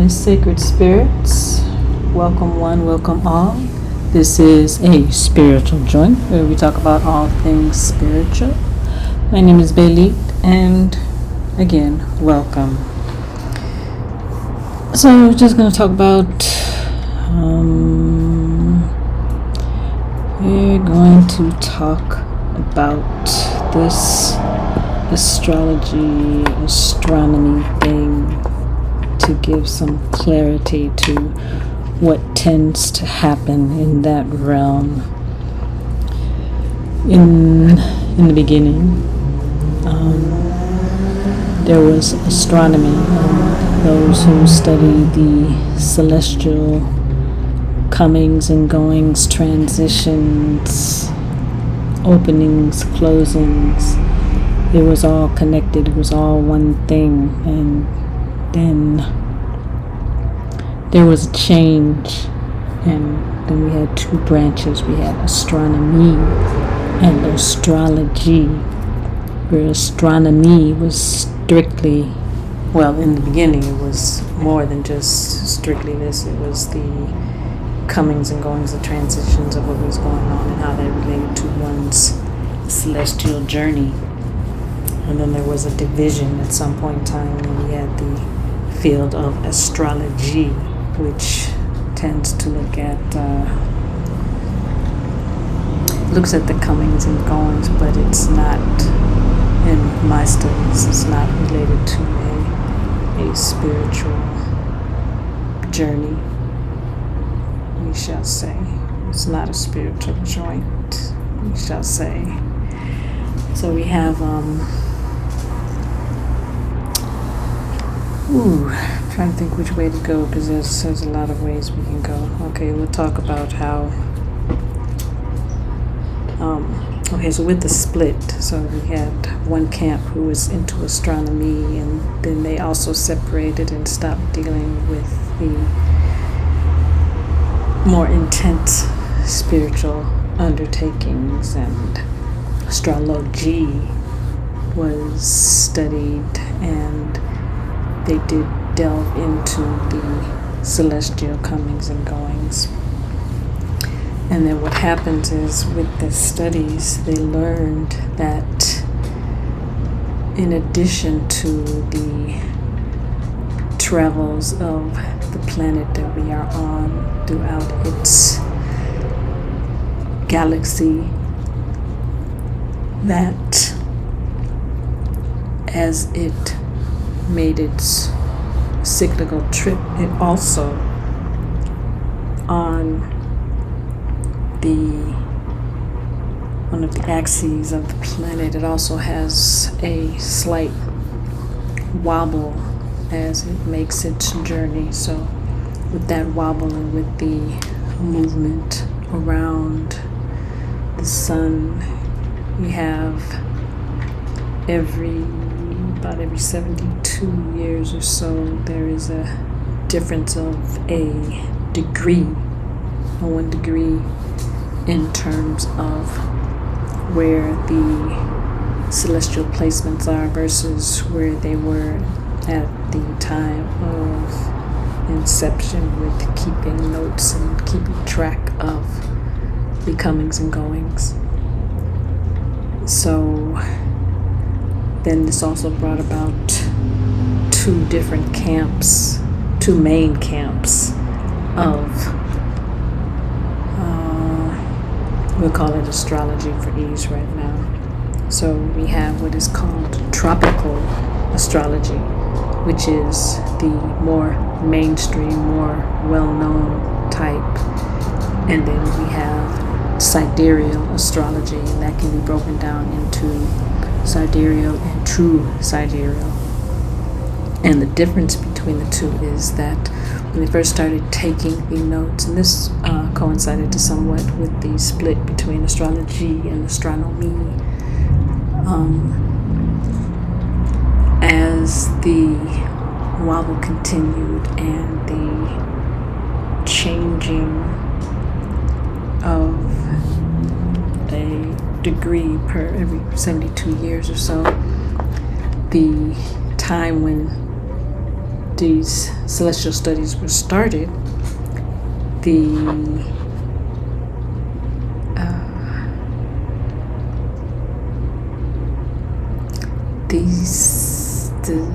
sacred spirits. Welcome one, welcome all. This is a spiritual joint where we talk about all things spiritual. My name is Bailey, and again, welcome. So we're just going to talk about, we're going to talk about this astrology, astronomy thing to give some clarity to what tends to happen in that realm. In the beginning, there was astronomy. Those who study the celestial comings and goings, transitions, openings, closings. It was all connected. It was all one thing. And then there was a change. And then we had two branches. We had astronomy and astrology, where astronomy was strictly, well, in the beginning it was more than just strictly this. It was the comings and goings, the transitions of what was going on and how they related to one's celestial journey. And then there was a division at some point in time when we had the field of astrology, which tends to looks at the comings and goings, but it's not, in my studies, it's not related to a spiritual journey, we shall say. It's not a spiritual joint, we shall say. So we have, trying to think which way to go, because there's a lot of ways we can go. Okay, we'll talk about how, so with the split, so we had one camp who was into astronomy, and then they also separated and stopped dealing with the more intense spiritual undertakings, and astrology was studied, and they did delve into the celestial comings and goings. And then what happens is, with the studies, they learned that in addition to the travels of the planet that we are on throughout its galaxy, that as it made its cyclical trip, it also, on one of the axes of the planet, it also has a slight wobble as it makes its journey. So with that wobble and with the movement around the sun, we have about every 72 years or so, there is a difference of a degree, 1 degree, in terms of where the celestial placements are versus where they were at the time of inception, with keeping notes and keeping track of the comings and goings. So then this also brought about two main camps of, we'll call it astrology for ease right now. So we have what is called tropical astrology, which is the more mainstream, more well-known type. And then we have sidereal astrology, and that can be broken down into sidereal and true sidereal. And the difference between the two is that when they first started taking the notes, and this coincided to somewhat with the split between astrology and astronomy, as the wobble continued and the changing of a degree per every 72 years or so, the time when these celestial studies were started, the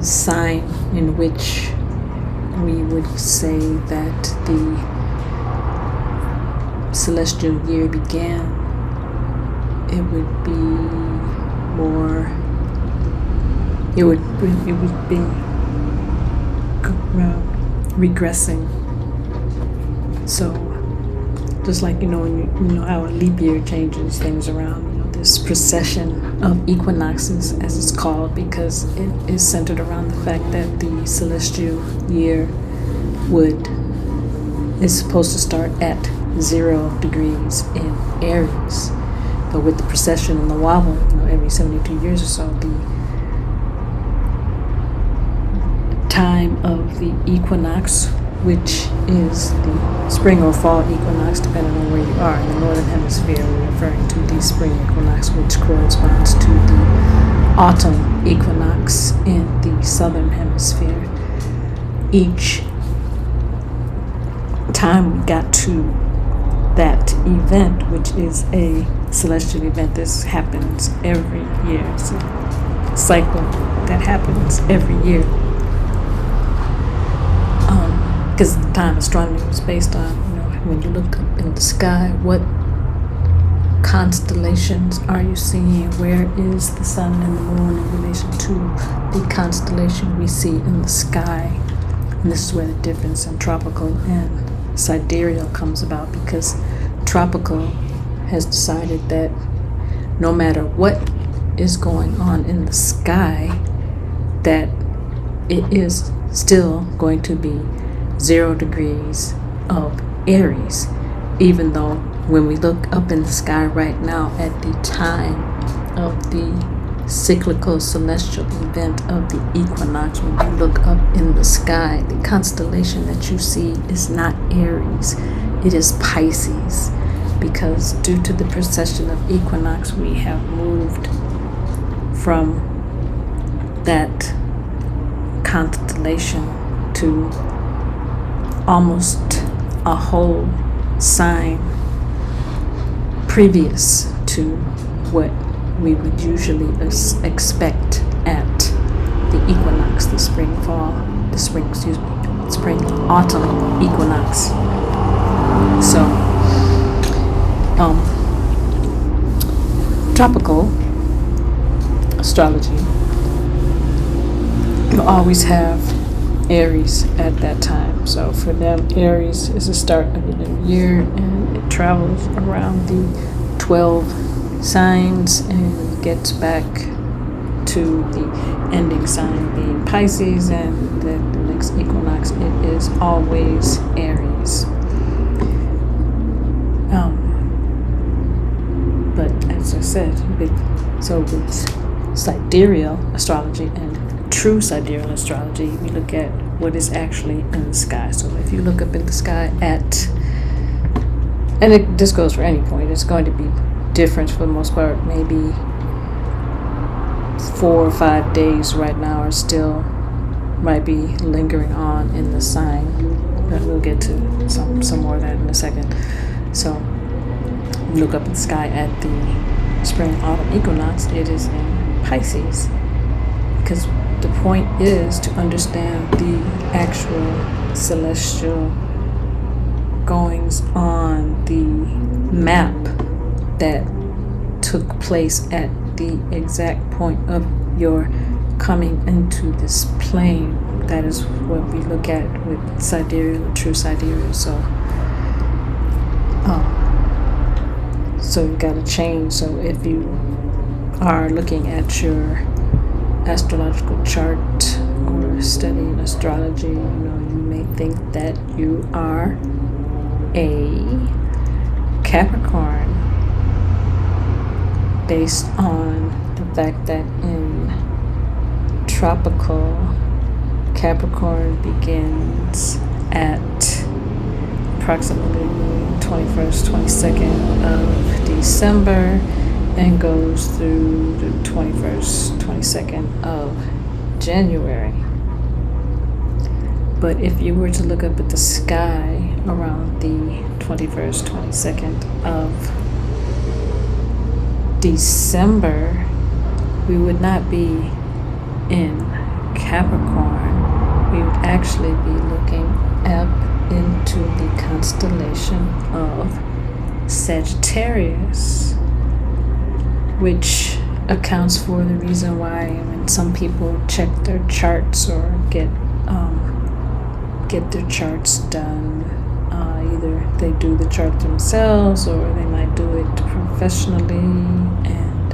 sign in which we would say that the celestial year began, it would be more, it would be regressing. So just like when you know how a leap year changes things around, this procession of equinoxes, as it's called, because it is centered around the fact that the celestial year is supposed to start at 0 degrees in Aries, but with the precession and the wobble, every 72 years or so, the time of the equinox, which is the spring or fall equinox, depending on where you are. In the northern hemisphere, we're referring to the spring equinox, which corresponds to the autumn equinox in the southern hemisphere. Each time we got to that event, which is a celestial event, this happens every year. It's a cycle that happens every year. Because the time astronomy was based on, when you look up in the sky, what constellations are you seeing? Where is the sun and the moon in relation to the constellation we see in the sky? And this is where the difference in tropical and sidereal comes about, because tropical has decided that no matter what is going on in the sky, that it is still going to be 0 degrees of Aries, even though when we look up in the sky right now at the time of the cyclical celestial event of the equinox, when you look up in the sky, the constellation that you see is not Aries, it is Pisces, because due to the precession of equinox, we have moved from that constellation to almost a whole sign previous to what we would usually expect at the equinox, the spring autumn equinox. So tropical astrology will always have Aries at that time. So for them, Aries is the start of the new year, and it travels around the 12 signs and gets back to the ending sign being Pisces, and the next equinox, it is always Aries. But as I said, with sidereal astrology and true sidereal astrology, we look at what is actually in the sky. So if you look up in the sky this goes for any point, it's going to be different for the most part. Maybe 4 or 5 days right now are still might be lingering on in the sign, but we'll get to some more of that in a second. So look up in the sky at the spring autumn equinox, it is in Pisces, because the point is to understand the actual celestial goings on, the map that took place at the exact point of your coming into this plane. That is what we look at with sidereal or true sidereal. So you got to change. So if you are looking at your astrological chart or studying astrology, you may think that you are a Capricorn based on the fact that in tropical, Capricorn begins at approximately 21st, 22nd of December and goes through the 21st, 22nd of January. But if you were to look up at the sky around the 21st, 22nd of December, we would not be in Capricorn. We would actually be looking up into the constellation of Sagittarius, which accounts for the reason why when some people check their charts or get their charts done, either they do the chart themselves or they might do it professionally. And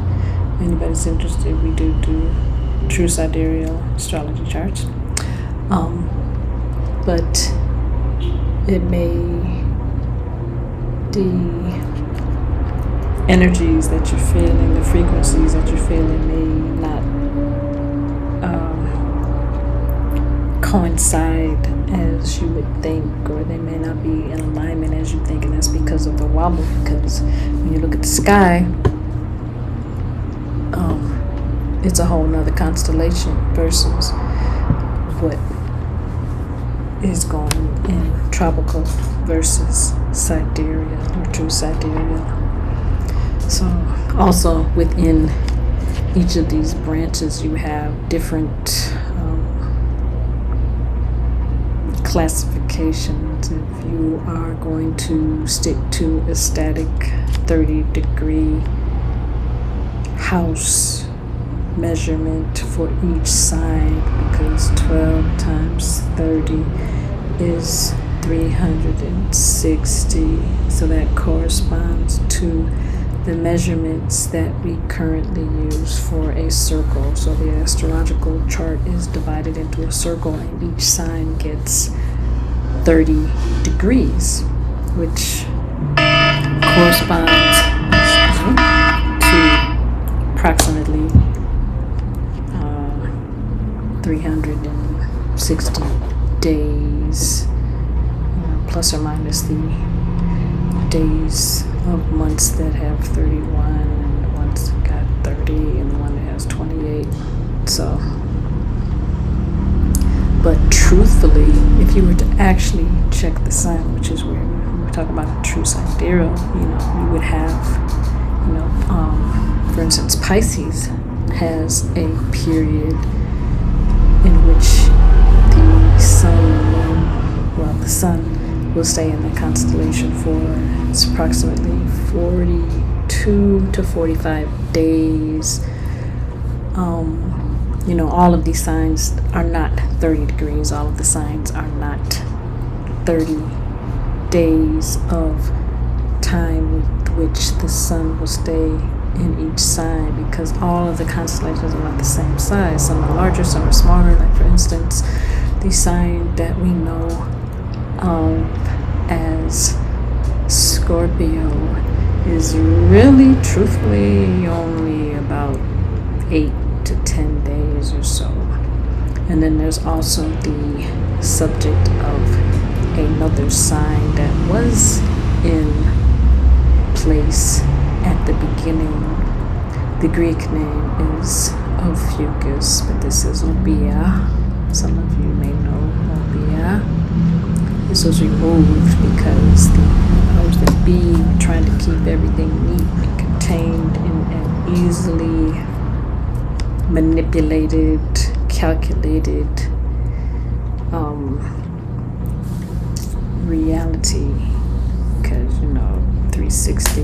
if anybody's interested, we do true sidereal astrology charts. But it may, the energies that you're feeling, the frequencies that you're feeling may not coincide as you would think, or they may not be in alignment as you think, and that's because of the wobble. Because when you look at the sky, it's a whole nother constellation versus what is going in tropical versus sidereal or true sidereal. So also within each of these branches you have different classifications. If you are going to stick to a static 30-degree house measurement for each sign, because 12 times 30 is 360, so that corresponds to the measurements that we currently use for a circle. So the astrological chart is divided into a circle, and each sign gets 30 degrees, which corresponds to approximately 360 days, plus or minus the days of months that have 31, and the ones that got 30, and the one that has 28. So, but truthfully, if you were to actually check the sign, which is where we were talking about a true sidereal, you would have, for instance, Pisces has a period in which the sun will stay in the constellation for approximately 42 to 45 days. All of these signs are not 30 degrees. All of the signs are not 30 days of time with which the sun will stay in each sign, because all of the constellations are not the same size. Some are larger, some are smaller. Like, for instance, the sign that we know of as Scorpio is really, truthfully, only about 8 to 10 days or so. And then there's also the subject of another sign that was in place at the beginning. The Greek name is Ophiuchus, but this is Obia. Some of you may know Obia. This was removed because the powers that be were trying to keep everything neat and contained in an easily manipulated, calculated reality. Because 360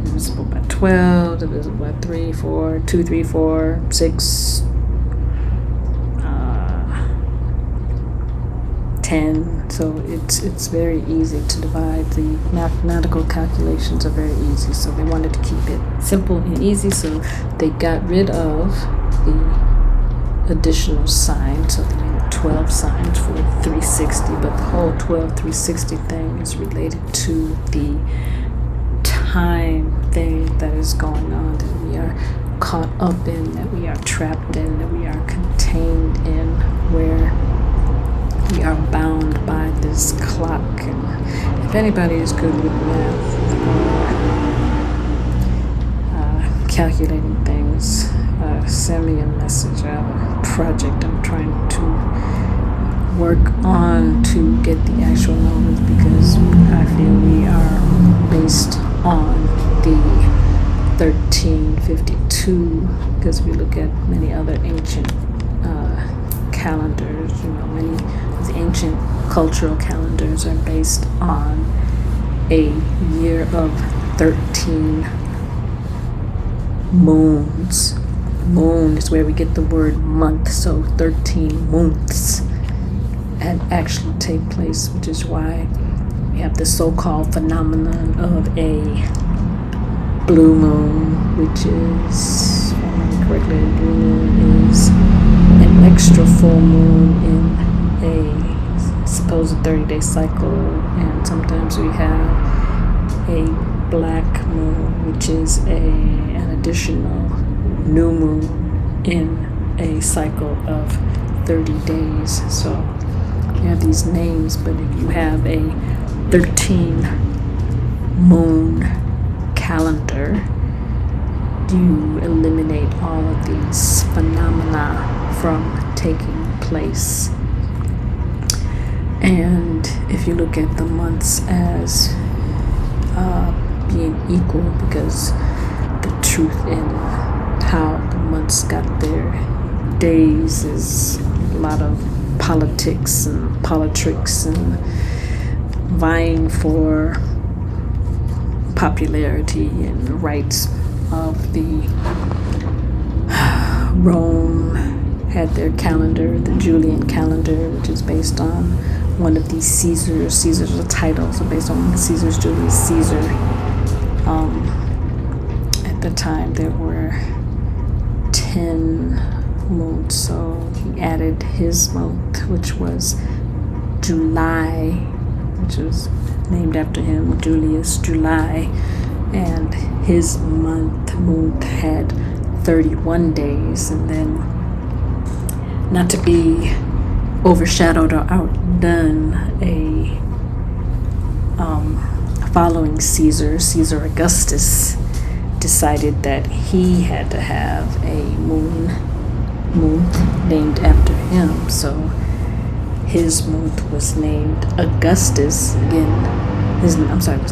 divisible by 12, divisible by 3, 4, 2, 3, 4, 6, 10. So it's very easy to divide. The mathematical calculations are very easy, so they wanted to keep it simple and easy, so they got rid of the additional signs. So they made it 12 signs for 360, but the whole 360 thing is related to the time thing that is going on, that we are caught up in, that we are trapped in, that we are contained in, where we are bound by this clock. And if anybody is good with math or calculating things, send me a message. I have a project I'm trying to work on to get the actual numbers, because I feel we are based on the 1352, because if you look at many other ancient calendars, many of the ancient cultural calendars are based on a year of 13 moons. Moon is where we get the word month, so 13 months and actually take place, which is why we have the so-called phenomenon of a blue moon, which is, if I remember correctly, blue moon is an extra full moon in a supposed 30-day cycle, and sometimes we have a black moon, which is an additional new moon in a cycle of 30 days. So you have these names, but if you have a 13 moon calendar, you eliminate all of these phenomena from taking place. And if you look at the months as being equal, because the truth in how the months got their days is a lot of politics and politrics and vying for popularity and rights of the Rome had their calendar, the Julian calendar, which is based on one of these Caesars. Caesars are titles, are based on Caesar's Julius Caesar. At the time there were 10 moons, so he added his month, which was July, which was named after him, Julius July, and his month had 31 days. And then, not to be overshadowed or outdone, following Caesar Augustus decided that he had to have a moon named after him. So his month was named Augustus. Again, was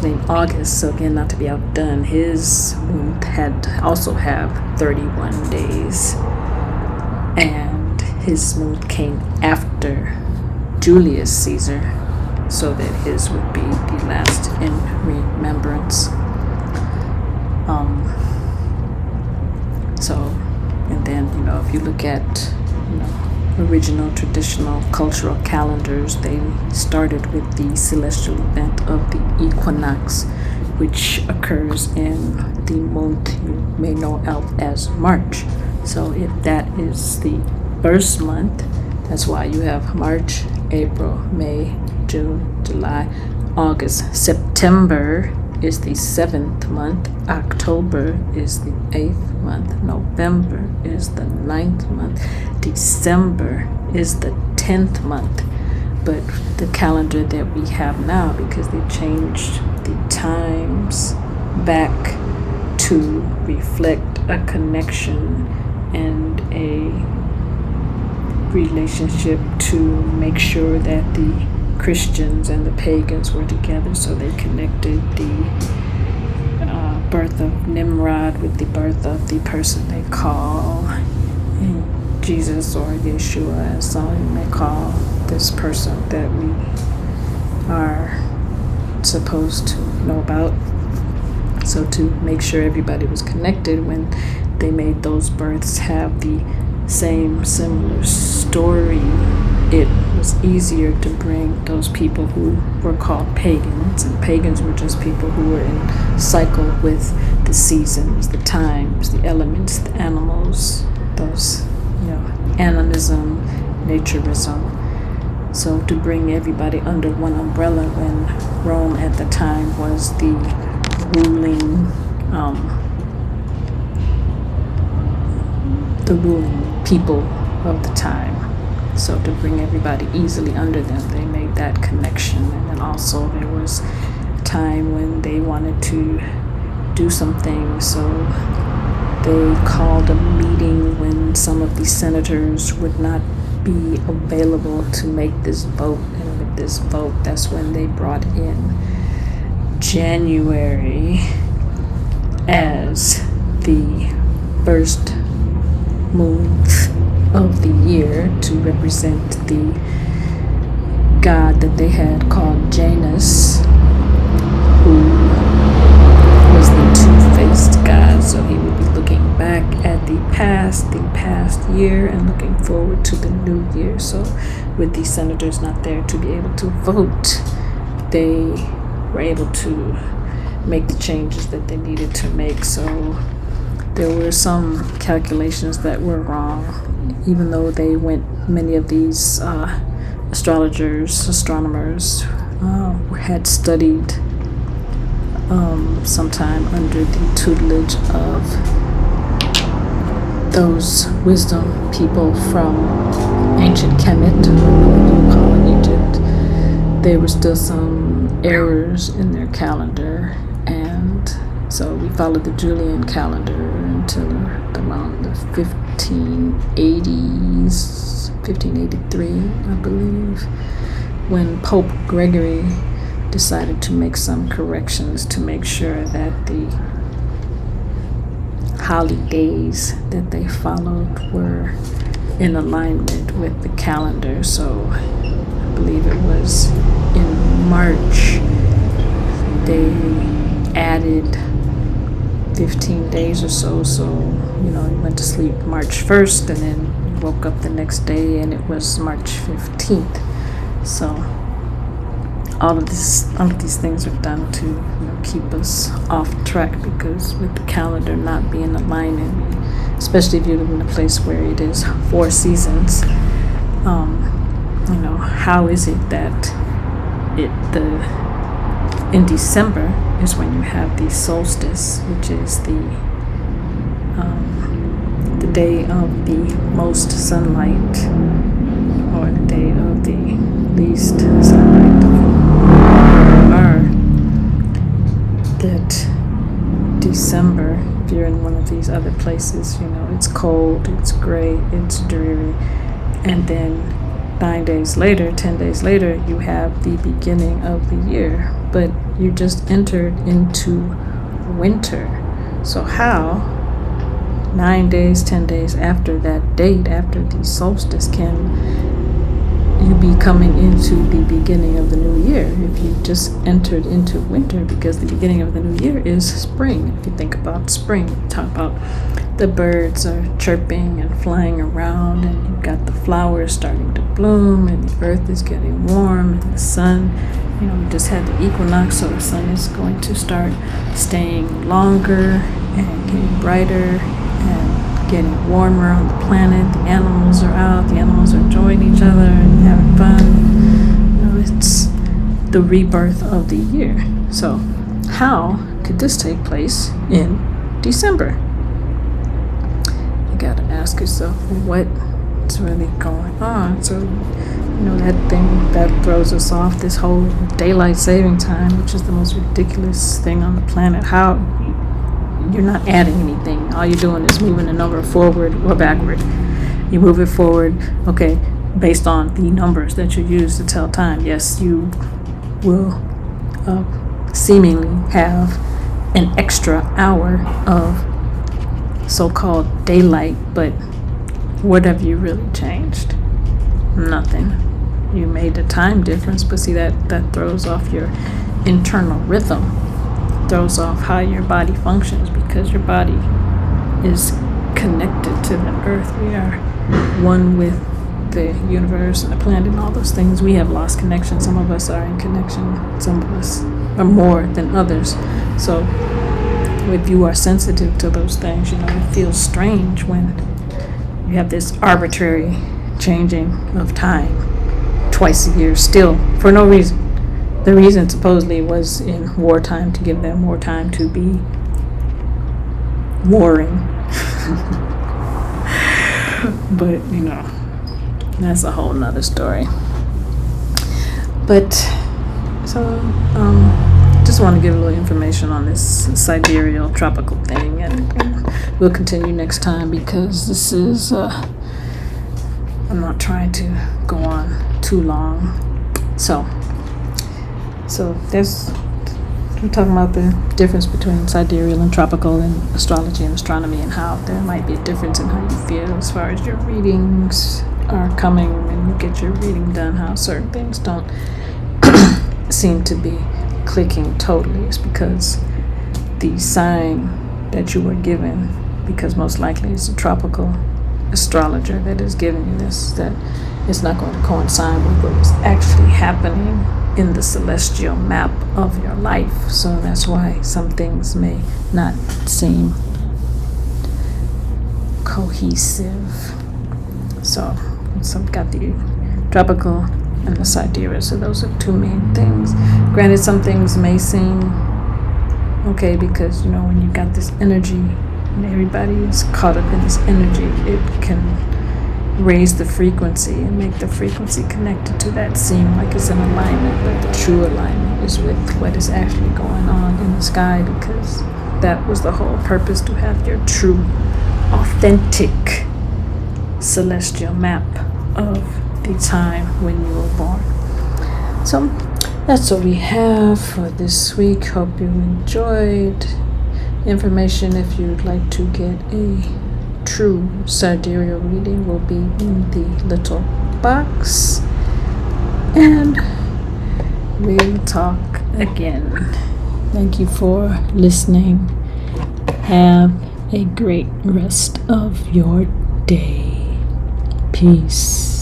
named August. So again, not to be outdone, his month had to also have 31 days. And his month came after Julius Caesar, so that his would be the last in remembrance. And then, if you look at, original traditional cultural calendars, they started with the celestial event of the equinox, which occurs in the month you may know of as March. So if that is the first month, that's why you have March, April, May, June, July, August. September is the 7th month. October is the 8th month. November is the 9th month. December is the 10th month. But the calendar that we have now, because they changed the times back to reflect a connection and a relationship, to make sure that the Christians and the pagans were together, so they connected the birth of Nimrod with the birth of the person they call Jesus, or Yeshua, as some you may call this person that we are supposed to know about. So to make sure everybody was connected when they made those births have the same similar story, it was easier to bring those people who were called pagans, and pagans were just people who were in cycle with the seasons, the times, the elements, the animals, those, animism, naturism. So to bring everybody under one umbrella, when Rome at the time was the ruling people of the time. So to bring everybody easily under them, they made that connection. And then also there was a time when they wanted to do something, so they called a meeting when some of the senators would not be available to make this vote. And with this vote, that's when they brought in January as the first month of the year to represent the god that they had called Janus, who was the two-faced god. So he would be looking back at the past year, and looking forward to the new year. So with these senators not there to be able to vote, they were able to make the changes that they needed to make. So there were some calculations that were wrong, even though many of these astronomers had studied sometime under the tutelage of those wisdom people from ancient Kemet, or what you call in Egypt. There were still some errors in their calendar, and so we followed the Julian calendar until around the 1580s, 1583, I believe, when Pope Gregory decided to make some corrections to make sure that the holidays that they followed were in alignment with the calendar. So I believe it was in March they added 15 days or so. So, you went to sleep March 1st and then you woke up the next day and it was March 15th. So all of these things are done to keep us off track, because with the calendar not being aligned, and especially if you live in a place where it is 4 seasons, how is it that in December is when you have the solstice, which is the day of the most sunlight, or the day of the least sunlight, that December, if you're in one of these other places, it's cold, it's gray, it's dreary, and then 10 days later, you have the beginning of the year, but you just entered into winter. So how 9 days, 10 days after that date, after the solstice, can you be coming into the beginning of the new year if you just entered into winter? Because the beginning of the new year is spring. If you think about spring, you talk about the birds are chirping and flying around, and you've got the flowers starting to bloom, and the earth is getting warm, and the sun, we just had the equinox, so the sun is going to start staying longer and getting brighter and getting warmer on the planet. The animals are out, the animals are enjoying each other and having fun. It's the rebirth of the year. So how could this take place in December? You gotta ask yourself, what's really going on? So that thing that throws us off, this whole daylight saving time, which is the most ridiculous thing on the planet. How you're not adding anything. All you're doing is moving the number forward or backward. You move it forward, okay, based on the numbers that you use to tell time. Yes, you will seemingly have an extra hour of so-called daylight, but what have you really changed? Nothing. You made the time difference, but see, that throws off your internal rhythm, throws off how your body functions, because your body is connected to the earth. We are one with the universe and the planet and all those things. We have lost connection. Some of us are in connection. Some of us are more than others. So if you are sensitive to those things, it feels strange when you have this arbitrary changing of time twice a year, still for no reason. The reason supposedly was in wartime, to give them more time to be warring. But, that's a whole nother story. But, so, just want to give a little information on this sidereal tropical thing, and we'll continue next time, because this is I'm not trying to go on too long. So we're talking about the difference between sidereal and tropical and astrology and astronomy, and how there might be a difference in how you feel as far as your readings are coming and you get your reading done, how certain things don't seem to be clicking totally. It's because the sign that you were given, because most likely it's a tropical astrologer that is giving you this, that it's not going to coincide with what is actually happening in the celestial map of your life. So that's why some things may not seem cohesive. So I've got the tropical and the sidereal. So those are two main things. Granted, some things may seem okay because, when you got this energy and everybody is caught up in this energy, it can raise the frequency and make the frequency connected to that seem like it's in alignment, but the true alignment is with what is actually going on in the sky, because that was the whole purpose, to have your true, authentic celestial map of the time when you were born. So that's what we have for this week. Hope you enjoyed information. If you'd like to get a true sidereal reading, will be in the little box, and we'll talk again. Thank you for listening. Have a great rest of your day. Peace.